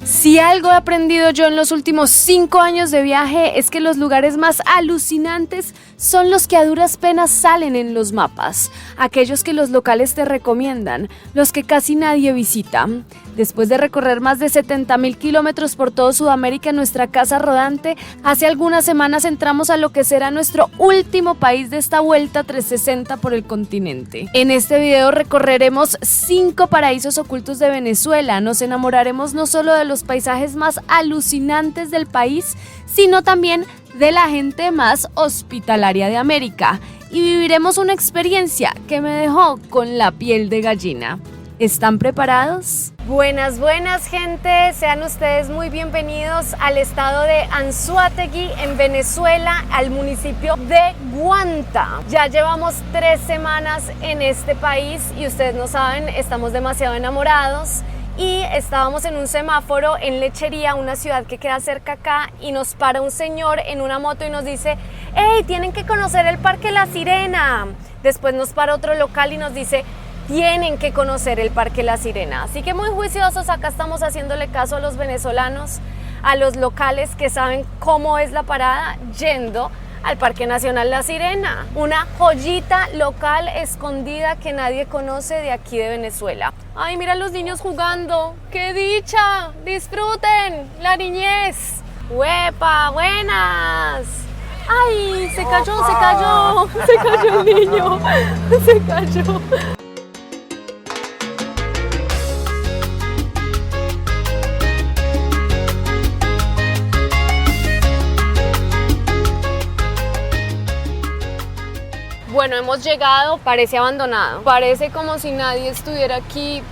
Si algo he aprendido yo en los últimos 5 años de viaje es que los lugares más alucinantes son los que a duras penas salen en los mapas, aquellos que los locales te recomiendan, los que casi nadie visita. Después de recorrer más de 70.000 kilómetros por todo Sudamérica en nuestra casa rodante, hace algunas semanas entramos a lo que será nuestro último país de esta vuelta 360 por el continente. En este video recorreremos 5 paraísos ocultos de Venezuela, nos enamoraremos no solo de los paisajes más alucinantes del país, sino también de la gente más hospitalaria de América y viviremos una experiencia que me dejó con la piel de gallina. ¿Están preparados? Buenas gente, sean ustedes muy bienvenidos al estado de Anzoátegui en Venezuela, al municipio de Guanta. Ya llevamos 3 semanas en este país y ustedes no saben, estamos demasiado enamorados. Y estábamos en un semáforo en Lechería, una ciudad que queda cerca acá, y nos para un señor en una moto y nos dice: ¡Hey, tienen que conocer el Parque La Sirena! Después nos para otro local y nos dice: tienen que conocer el Parque La Sirena. Así que muy juiciosos, acá estamos haciéndole caso a los venezolanos, a los locales que saben cómo es la parada, yendo al Parque Nacional La Sirena, una joyita local escondida que nadie conoce de aquí de Venezuela. Ay, mira los niños jugando, ¡qué dicha! ¡Disfruten la niñez! ¡Huepa! ¡Buenas! ¡Ay! Se cayó el niño, se cayó. Bueno, hemos llegado, parece abandonado, parece como si nadie estuviera aquí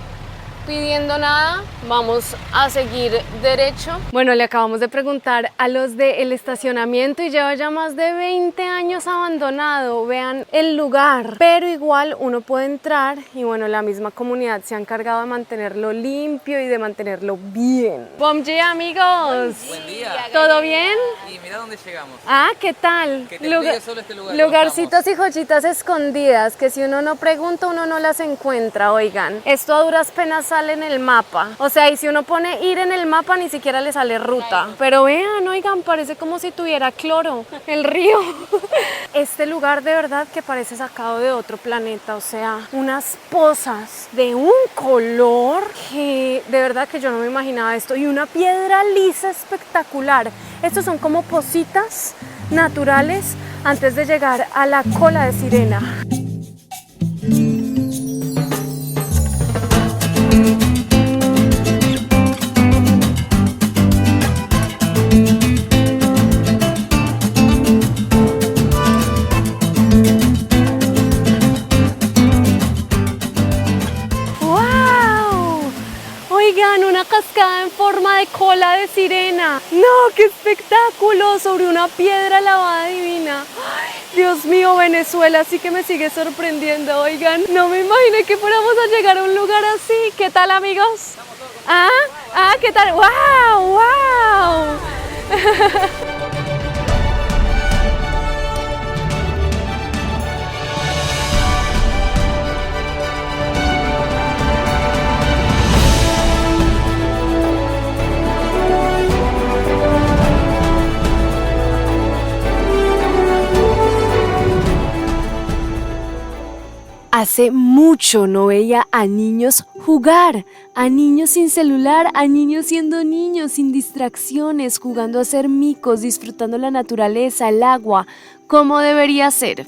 pidiendo nada. Vamos a seguir derecho. Bueno, le acabamos de preguntar a los del estacionamiento y lleva ya más de 20 años abandonado. Vean el lugar, pero igual uno puede entrar y bueno, la misma comunidad se ha encargado de mantenerlo limpio y de mantenerlo bien. Bom dia, amigos. Buen día. ¿Todo bien? Y mira dónde llegamos. Ah, ¿qué tal? Que te explique solo este lugar. Lugarcitos y joyitas escondidas que si uno no pregunta uno no las encuentra, oigan. Esto a duras penas sale en el mapa. O sea, y si uno pone ir en el mapa ni siquiera le sale ruta. Pero vean, oigan, parece como si tuviera cloro el río. Este lugar de verdad que parece sacado de otro planeta. O sea, unas pozas de un color que de verdad que yo no me imaginaba esto. Y una piedra lisa espectacular. Estos son como pozitas naturales antes de llegar a la cola de sirena. Oigan, una cascada en forma de cola de sirena. ¡No, qué espectáculo! Sobre una piedra lavada divina. ¡Ay, Dios mío, Venezuela sí que me sigue sorprendiendo! Oigan, no me imaginé que fuéramos a llegar a un lugar así. ¿Qué tal, amigos? ¿Qué tal? ¡Wow! ¡Wow! Hace mucho no veía a niños jugar, a niños sin celular, a niños siendo niños, sin distracciones, jugando a ser micos, disfrutando la naturaleza, el agua, como debería ser.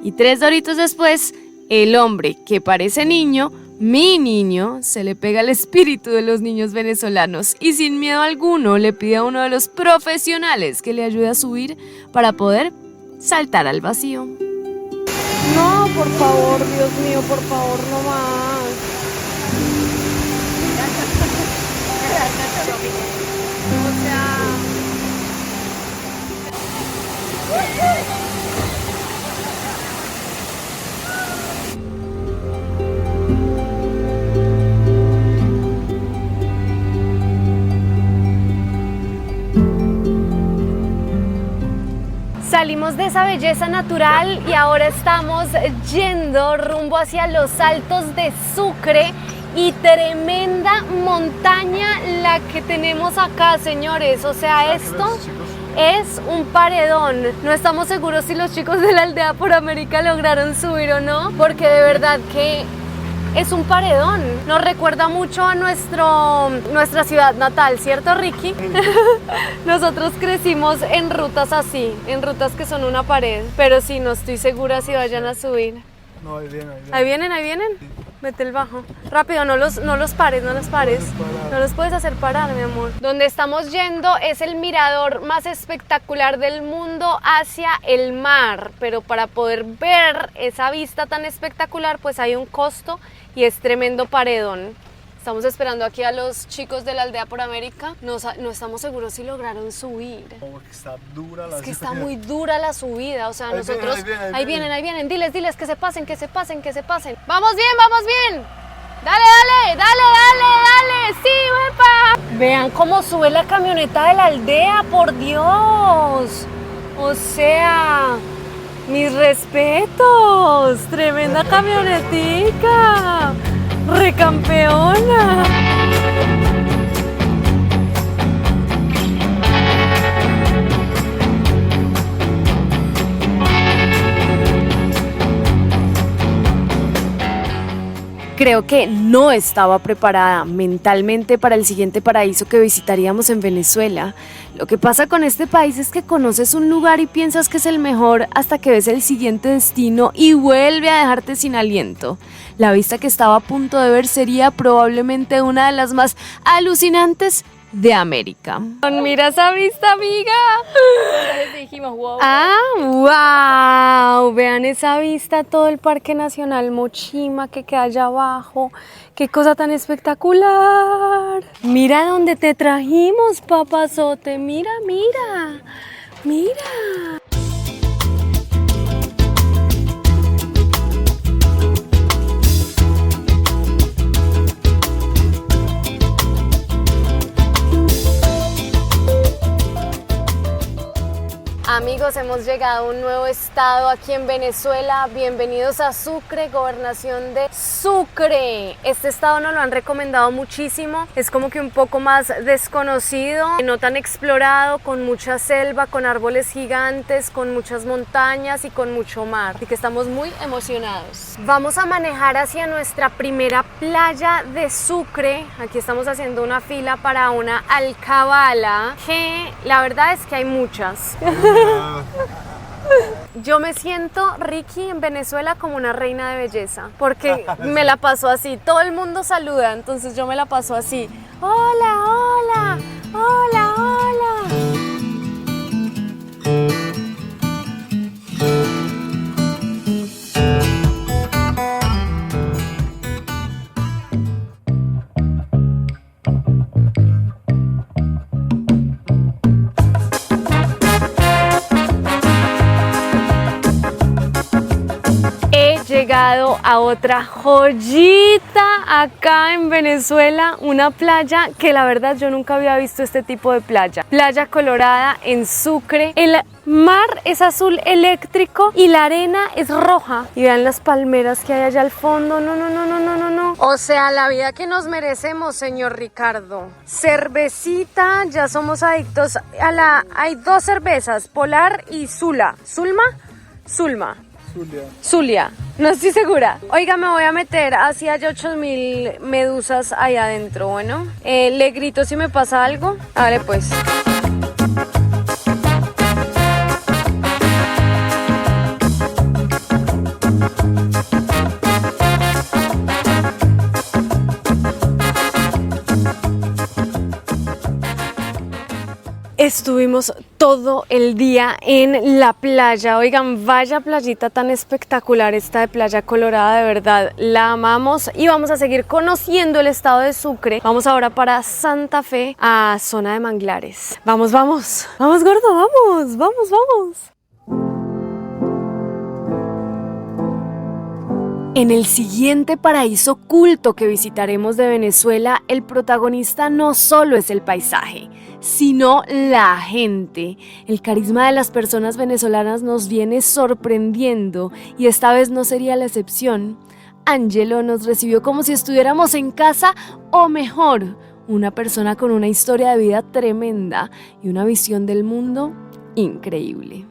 Y 3 doritos después, el hombre que parece niño, mi niño, se le pega el espíritu de los niños venezolanos y sin miedo alguno le pide a uno de los profesionales que le ayude a subir para poder saltar al vacío. No, por favor, Dios mío, por favor, no más. O sea... Salimos de esa belleza natural y ahora estamos yendo rumbo hacia los Altos de Sucre y tremenda montaña sea, ¿qué tenemos acá, señores? O sea, esto es un paredón. No estamos seguros si los chicos de la Aldea por América lograron subir o no, porque de verdad que es un paredón. Nos recuerda mucho a nuestra ciudad natal, ¿cierto, Ricky? Nosotros crecimos en rutas así, en rutas que son una pared, pero sí, no estoy segura si vayan a subir. No, ahí vienen. ¿Ahí vienen? ¿Ahí vienen? Sí. Mete el bajo. Rápido, no los pares. No los puedes hacer parar, mi amor. Donde estamos yendo es el mirador más espectacular del mundo hacia el mar. Pero para poder ver esa vista tan espectacular, pues hay un costo y es tremendo paredón. Estamos esperando aquí a los chicos de la Aldea por América. No estamos seguros si lograron subir. Porque está dura la Es que está muy dura la subida. O sea, ahí nosotros... Ahí vienen. Diles que se pasen. ¡Vamos bien! ¡Dale! ¡Sí, wepa! Vean cómo sube la camioneta de la aldea, por Dios. O sea, mis respetos. Tremenda camionetica. ¡Recampeona! Creo que no estaba preparada mentalmente para el siguiente paraíso que visitaríamos en Venezuela. Lo que pasa con este país es que conoces un lugar y piensas que es el mejor hasta que ves el siguiente destino y vuelve a dejarte sin aliento. La vista que estaba a punto de ver sería probablemente una de las más alucinantes de América. Mira esa vista, amiga. Dijimos, wow. ¡Wow! Vean esa vista, todo el Parque Nacional Mochima que queda allá abajo. ¡Qué cosa tan espectacular! Mira dónde te trajimos, papazote. Mira. Amigos, hemos llegado a un nuevo estado aquí en Venezuela. Bienvenidos a Sucre, gobernación de Sucre. Este estado nos lo han recomendado muchísimo. Es como que un poco más desconocido, no tan explorado, con mucha selva, con árboles gigantes, con muchas montañas y con mucho mar. Así que estamos muy emocionados. Vamos a manejar hacia nuestra primera playa de Sucre. Aquí estamos haciendo una fila para una alcabala, que la verdad es que hay muchas. Yo me siento, Ricky, en Venezuela como una reina de belleza, porque me la paso así, todo el mundo saluda, entonces yo me la paso así. Hola. Llegado a otra joyita acá en Venezuela, una playa que la verdad yo nunca había visto este tipo de playa. Playa Colorada en Sucre. El mar es azul eléctrico y la arena es roja. Y vean las palmeras que hay allá al fondo. No. O sea, la vida que nos merecemos, señor Ricardo. Cervecita, ya somos adictos a la... Hay dos cervezas, Polar y Zula. Zulma. Zulia, no estoy segura. Oiga, me voy a meter hacia 8000 medusas ahí adentro. Bueno, le grito si me pasa algo. Vale, pues. Estuvimos todo el día en la playa. Oigan, vaya playita tan espectacular esta de Playa Colorada, de verdad, la amamos y vamos a seguir conociendo el estado de Sucre. Vamos ahora para Santa Fe, a zona de manglares. Vamos, gordo, vamos. En el siguiente paraíso oculto que visitaremos de Venezuela, el protagonista no solo es el paisaje, sino la gente. El carisma de las personas venezolanas nos viene sorprendiendo y esta vez no sería la excepción. Angelo nos recibió como si estuviéramos en casa o mejor, una persona con una historia de vida tremenda y una visión del mundo increíble.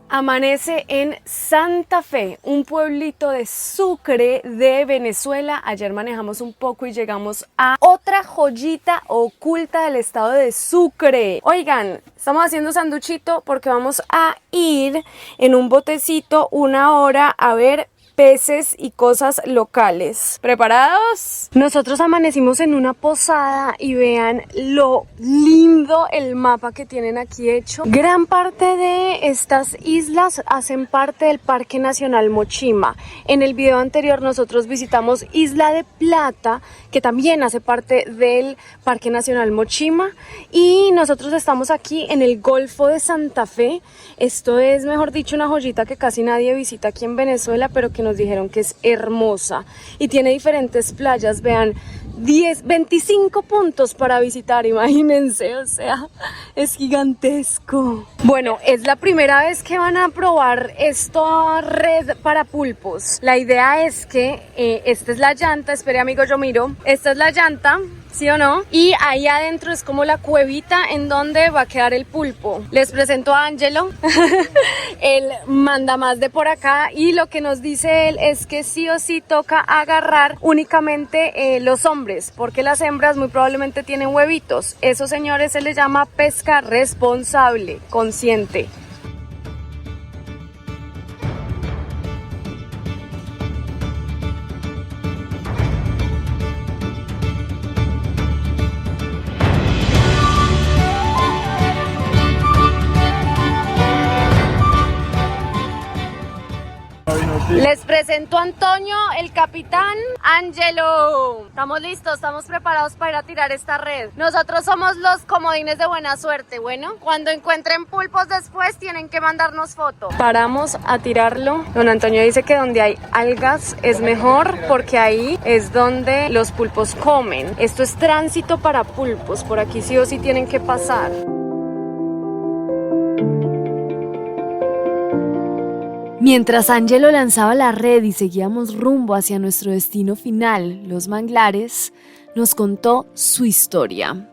Amanece en Santa Fe, un pueblito de Sucre de Venezuela. Ayer manejamos un poco y llegamos a otra joyita oculta del estado de Sucre. Oigan, estamos haciendo sanduchito porque vamos a ir en un botecito 1 hora a ver peces y cosas locales. ¿Preparados? Nosotros amanecimos en una posada y vean lo lindo el mapa que tienen aquí hecho. Gran parte de estas islas hacen parte del Parque Nacional Mochima. En el video anterior nosotros visitamos Isla de Plata, que también hace parte del Parque Nacional Mochima, y nosotros estamos aquí en el Golfo de Santa Fe. Esto es, mejor dicho, una joyita que casi nadie visita aquí en Venezuela, pero que nos dijeron que es hermosa y tiene diferentes playas. Vean, 25 puntos para visitar, imagínense, o sea, es gigantesco. Bueno, es la primera vez que van a probar esta red para pulpos. La idea es que esta es la llanta, espere amigo, yo miro, esta es la llanta, ¿sí o no? Y ahí adentro es como la cuevita en donde va a quedar el pulpo. Les presento a Angelo, el mandamás de por acá, y lo que nos dice él es que sí o sí toca agarrar únicamente los hombres, porque las hembras muy probablemente tienen huevitos. Eso, señores, se le llama pesca responsable, consciente. Les presento a Antonio, el capitán. Angelo, estamos listos, estamos preparados para ir a tirar esta red. Nosotros somos los comodines de buena suerte. Bueno, cuando encuentren pulpos después tienen que mandarnos foto. Paramos a tirarlo. Don Antonio dice que donde hay algas es mejor porque ahí es donde los pulpos comen. Esto es tránsito para pulpos, por aquí sí o sí tienen que pasar. Mientras Angelo lanzaba la red y seguíamos rumbo hacia nuestro destino final, los manglares, nos contó su historia.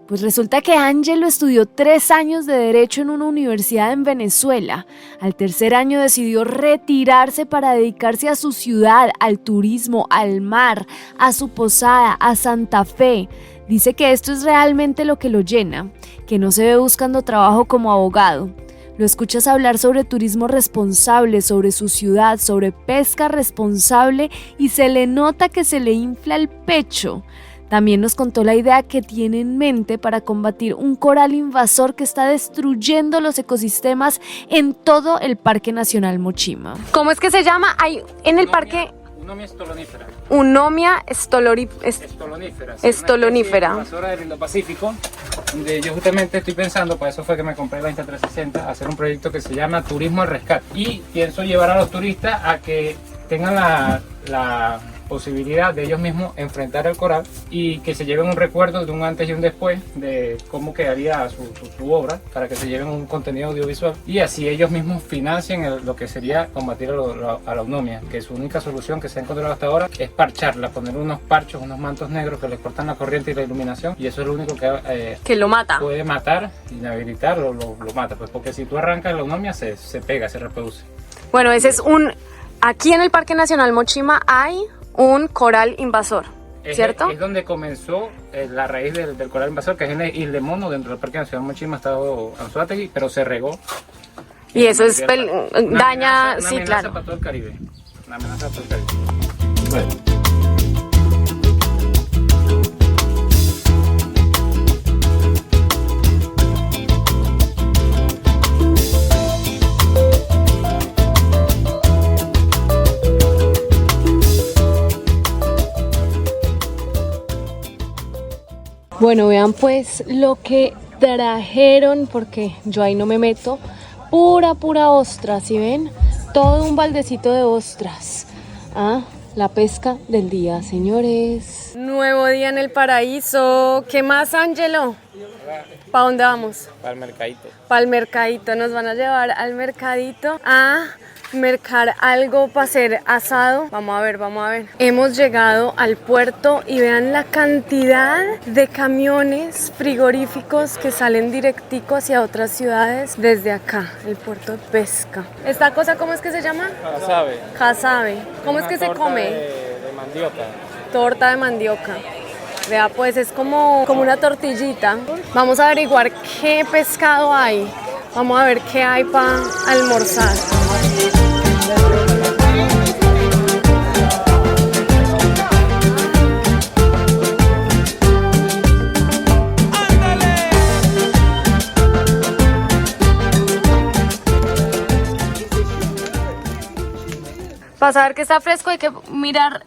Pues resulta que Angelo estudió 3 años de Derecho en una universidad en Venezuela. Al tercer año decidió retirarse para dedicarse a su ciudad, al turismo, al mar, a su posada, a Santa Fe. Dice que esto es realmente lo que lo llena, que no se ve buscando trabajo como abogado. Lo escuchas hablar sobre turismo responsable, sobre su ciudad, sobre pesca responsable y se le nota que se le infla el pecho. También nos contó la idea que tiene en mente para combatir un coral invasor que está destruyendo los ecosistemas en todo el Parque Nacional Mochima. ¿Cómo es que se llama? Hay en el parque... Unomia estolonífera. Unomia estolonífera. Invasora del Indo-Pacífico, donde yo justamente estoy pensando, por eso fue que me compré la Insta360, hacer un proyecto que se llama Turismo al Rescate. Y pienso llevar a los turistas a que tengan la posibilidad de ellos mismos enfrentar el coral y que se lleven un recuerdo de un antes y un después de cómo quedaría su obra, para que se lleven un contenido audiovisual y así ellos mismos financien lo que sería combatir a la unomia, que su única solución que se ha encontrado hasta ahora es parcharla, poner unos parchos, unos mantos negros que les cortan la corriente y la iluminación, y eso es lo único que lo mata. Puede matar, inhabilitar o lo mata, pues porque si tú arrancas la unomia se pega, se reproduce. Bueno, ese es aquí en el Parque Nacional Mochima hay un coral invasor, ¿cierto? Es donde comenzó la raíz del coral invasor, que es en el Isle Mono, dentro del Parque Nacional Mochima, estado Anzoátegui, pero se regó. Y eso es daña, una sí, amenaza claro. para todo el Caribe. Una amenaza para todo el Caribe. Bueno. Bueno, vean pues lo que trajeron, porque yo ahí no me meto. Pura ostra, ¿sí ven? Todo un baldecito de ostras. La pesca del día, señores. Nuevo día en el paraíso. ¿Qué más, Angelo? ¿Para dónde vamos? Para el mercadito. Para el mercadito. Nos van a llevar al mercadito a mercar algo para hacer asado. Vamos a ver, vamos a ver. Hemos llegado al puerto y vean la cantidad de camiones frigoríficos que salen directico hacia otras ciudades desde acá, el puerto de pesca. ¿Esta cosa cómo es que se llama? Casabe. Casabe. ¿Cómo es que se come? De mandioca. Torta de mandioca. Vea, pues es como una tortillita. Vamos a averiguar qué pescado hay. Vamos a ver qué hay para almorzar. Para saber que está fresco hay que mirar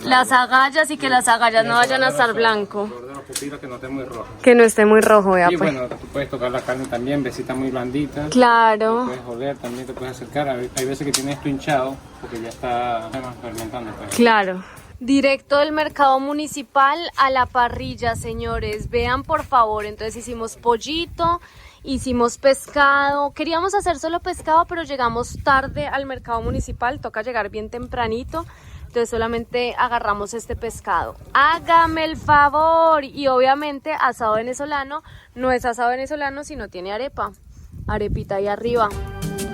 las agallas y que las agallas no vayan a estar blanco. De los pupilos que no esté muy rojo. Que no esté muy rojo, vea Y pues. bueno, tú puedes tocar la carne también, besita muy blandita. Claro. Puedes oler, también te puedes acercar. Hay veces que tienes esto hinchado porque ya está fermentando. Pues. Claro. Directo del mercado municipal a la parrilla, señores. Vean por favor, entonces hicimos pollito, hicimos pescado. Queríamos hacer solo pescado, pero llegamos tarde al mercado municipal. Toca llegar bien tempranito. Entonces solamente agarramos este pescado. Hágame el favor. Y obviamente asado venezolano. No es asado venezolano si no tiene arepa. Arepita ahí arriba.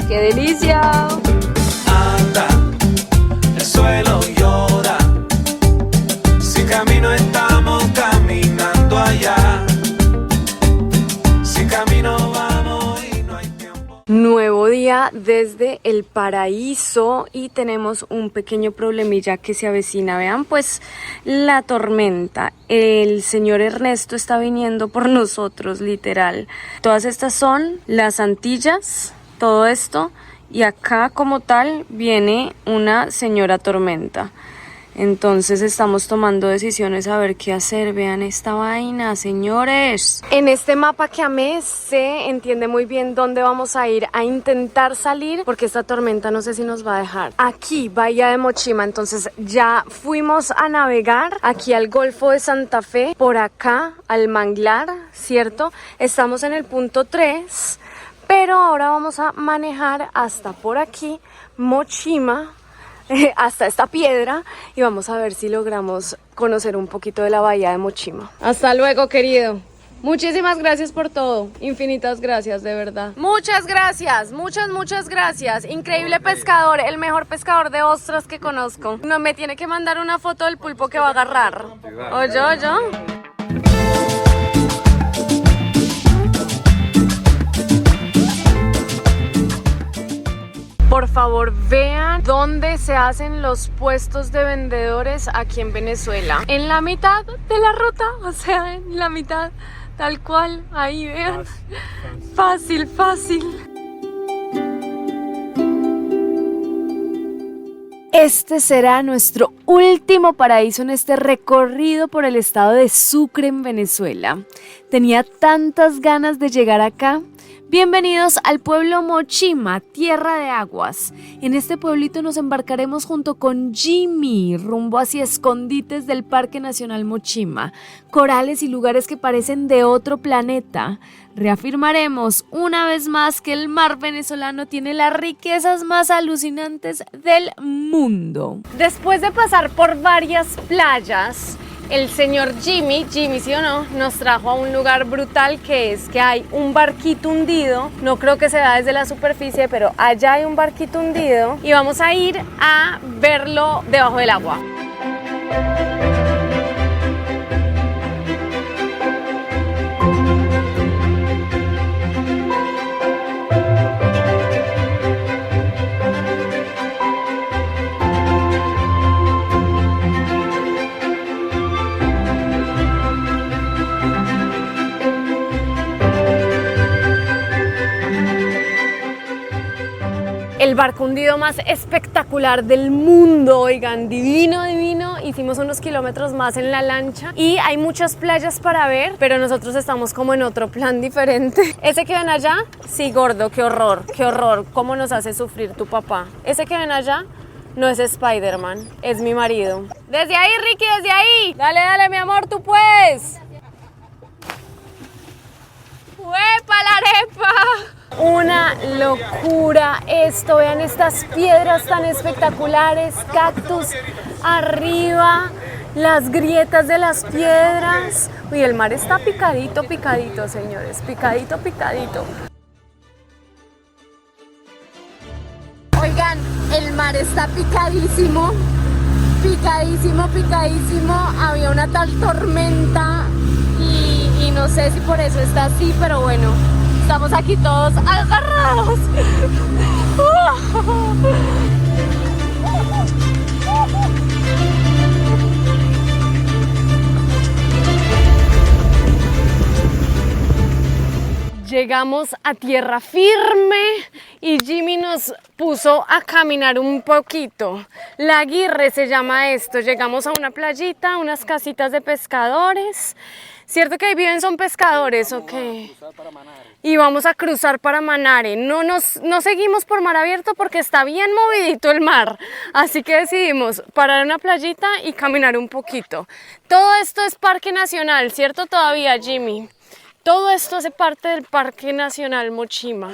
¡Qué delicia! Anda, el suelo llora. Sin camino estamos caminando allá. Sin camino vamos y no hay tiempo. Nuevo día desde el paraíso y tenemos un pequeño problemilla que se avecina. Vean pues la tormenta. El señor Ernesto está viniendo por nosotros, literal. Todas estas son las Antillas, todo esto. Y acá como tal viene una señora tormenta. Entonces estamos tomando decisiones a ver qué hacer. Vean esta vaina, señores. En este mapa que amé se entiende muy bien dónde vamos a ir a intentar salir, porque esta tormenta no sé si nos va a dejar. Aquí, Bahía de Mochima. Entonces ya fuimos a navegar aquí al Golfo de Santa Fe, por acá al Manglar, ¿cierto? Estamos en el punto 3, pero ahora vamos a manejar hasta por aquí, Mochima, hasta esta piedra, y vamos a ver si logramos conocer un poquito de la bahía de Mochima. Hasta luego, querido. Muchísimas gracias por todo. Infinitas gracias, de verdad. Muchas gracias, muchas gracias. Increíble pescador, el mejor pescador de ostras que conozco. No me tiene que mandar una foto del pulpo que va a agarrar. ¿O yo? Por favor, vean dónde se hacen los puestos de vendedores aquí en Venezuela. En la mitad de la ruta, o sea, en la mitad, tal cual. Ahí, vean. Fácil. Este será nuestro último paraíso en este recorrido por el estado de Sucre en Venezuela. Tenía tantas ganas de llegar acá. Bienvenidos al pueblo Mochima, tierra de aguas. En este pueblito nos embarcaremos junto con Jimmy, rumbo hacia escondites del Parque Nacional Mochima, corales y lugares que parecen de otro planeta. Reafirmaremos una vez más que el mar venezolano tiene las riquezas más alucinantes del mundo. Después de pasar por varias playas, el señor Jimmy, ¿sí o no?, nos trajo a un lugar brutal, que es que hay un barquito hundido. No creo que se vea desde la superficie, pero allá hay un barquito hundido y vamos a ir a verlo debajo del agua. El barco hundido más espectacular del mundo, oigan, divino. Hicimos unos kilómetros más en la lancha y hay muchas playas para ver, pero nosotros estamos como en otro plan diferente. Ese que ven allá, sí, gordo, qué horror, cómo nos hace sufrir tu papá. Ese que ven allá no es Spider-Man, es mi marido. Desde ahí, Ricky, desde ahí. Dale, mi amor, tú puedes. ¡Huepa la arepa! Una locura esto. Vean estas piedras tan espectaculares, cactus arriba, las grietas de las piedras. Uy, el mar está picadito, picadito, señores, picadito, picadito. Oigan, el mar está picadísimo, picadísimo, picadísimo. Había una tal tormenta y no sé si por eso está así, pero bueno, estamos aquí todos agarrados. Llegamos a tierra firme y Jimmy nos puso a caminar un poquito. La Aguirre se llama esto. Llegamos a una playita, unas casitas de pescadores. ¿Cierto que ahí viven son pescadores o qué? Y vamos a cruzar para Manare. No seguimos por mar abierto porque está bien movidito el mar. Así que decidimos parar en una playita y caminar un poquito. Todo esto es Parque Nacional, ¿cierto todavía, Jimmy? Todo esto hace parte del Parque Nacional Mochima.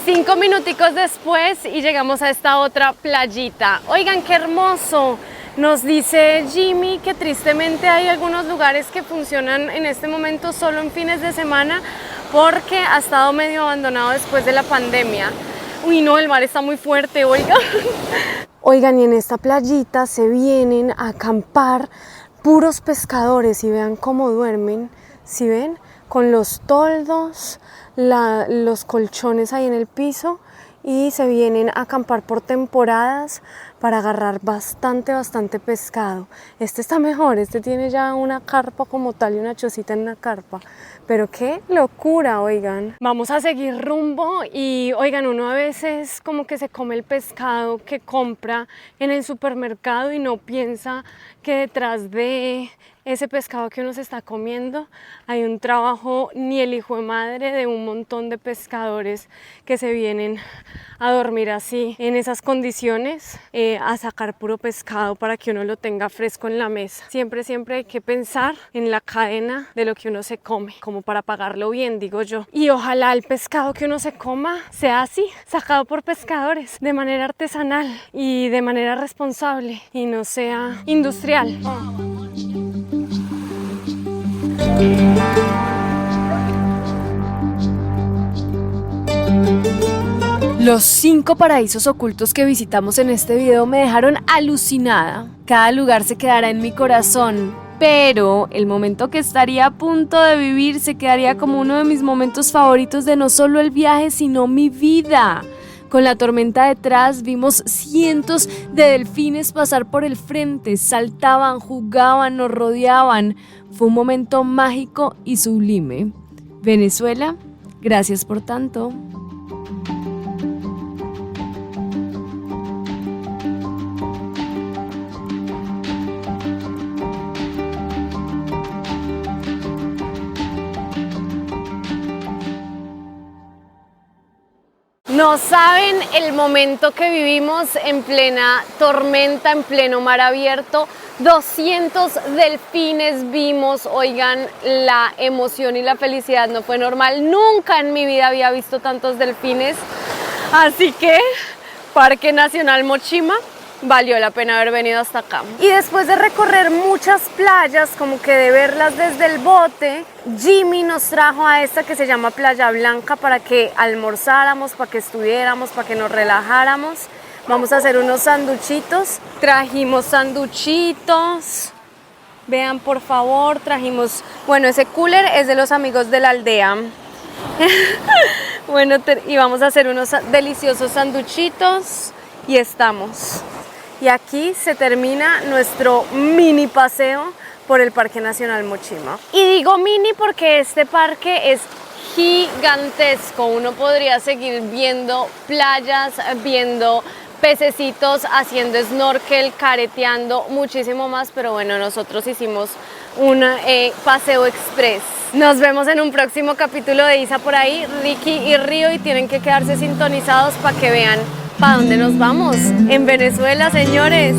5 minuticos después y llegamos a esta otra playita. Oigan, qué hermoso. Nos dice Jimmy que tristemente hay algunos lugares que funcionan en este momento solo en fines de semana porque ha estado medio abandonado después de la pandemia. Uy, no, el mar está muy fuerte, oigan. Oigan, y en esta playita se vienen a acampar puros pescadores y vean cómo duermen, ¿sí ven? Con los toldos, los colchones ahí en el piso y se vienen a acampar por temporadas para agarrar bastante pescado. Este está mejor, este tiene ya una carpa como tal y una chocita en una carpa. Pero qué locura, oigan. Vamos a seguir rumbo y oigan, uno a veces como que se come el pescado que compra en el supermercado y no piensa que detrás de ese pescado que uno se está comiendo hay un trabajo ni el hijo de madre de un montón de pescadores que se vienen a dormir así en esas condiciones a sacar puro pescado para que uno lo tenga fresco en la mesa. Siempre hay que pensar en la cadena de lo que uno se come, como para pagarlo bien, digo yo. Y ojalá el pescado que uno se coma sea así, sacado por pescadores de manera artesanal y de manera responsable y no sea industrial. Los 5 paraísos ocultos que visitamos en este video me dejaron alucinada. Cada lugar se quedará en mi corazón, pero el momento que estaría a punto de vivir se quedaría como uno de mis momentos favoritos de no solo el viaje, sino mi vida. Con la tormenta detrás vimos cientos de delfines pasar por el frente, saltaban, jugaban, nos rodeaban. Fue un momento mágico y sublime. Venezuela, gracias por tanto. No saben el momento que vivimos en plena tormenta, en pleno mar abierto. 200 delfines vimos, oigan, la emoción y la felicidad no fue normal. Nunca en mi vida había visto tantos delfines. Así que, Parque Nacional Mochima, valió la pena haber venido hasta acá. Y después de recorrer muchas playas, como que de verlas desde el bote, Jimmy nos trajo a esta que se llama Playa Blanca para que almorzáramos, para que estuviéramos, para que nos relajáramos. Vamos a hacer unos sanduchitos. Trajimos sanduchitos. Vean, por favor, trajimos... Bueno, ese cooler es de los amigos de la aldea. Bueno, y vamos a hacer unos deliciosos sanduchitos. Y estamos. Y aquí se termina nuestro mini paseo por el Parque Nacional Mochima. Y digo mini porque este parque es gigantesco. Uno podría seguir viendo playas, viendo pececitos, haciendo snorkel, careteando, muchísimo más. Pero bueno, nosotros hicimos un paseo express. Nos vemos en un próximo capítulo de Isa por ahí, Ricky y Río, y tienen que quedarse sintonizados para que vean ¿para dónde nos vamos? En Venezuela, señores.